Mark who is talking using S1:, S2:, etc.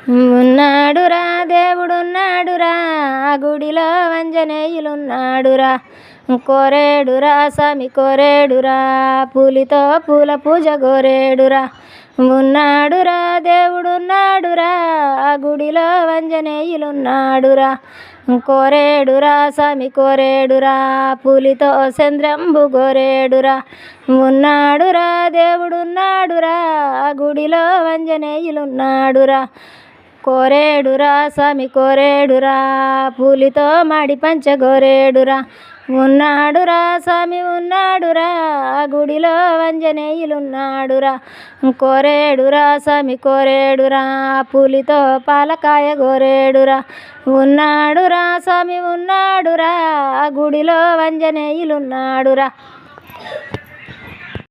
S1: ఉన్నాడురా దేవుడున్నాడురా ఆ గుడిలో ఆంజనేయులున్నాడురా కోరేడురా స్వామి కోరేడురా పూలితో పూల పూజ కోరేడురా ఉన్నాడురా దేవుడున్నాడురా ఆ గుడిలో ఆంజనేయులున్నాడురా కోరేడురా స్వామి కోరేడురా పూలితో చంద్రంబు కోరేడురా ఉన్నాడురా దేవుడున్నాడురా ఆ గుడిలో ఆంజనేయులున్నాడురా కోరేడురా స్వామి కోరేడురా పూలితో మాడి పంచ కోరేడురా ఉన్నాడురా స్వామి ఉన్నాడురా ఆ గుడిలో ఆంజనేయులున్నాడురా కోరేడురా స్వామి కోరేడురా పూలితో పాలకాయ కోరేడురా ఉన్నాడురా స్వామి ఉన్నాడురా ఆ గుడిలో ఆంజనేయులున్నాడురా.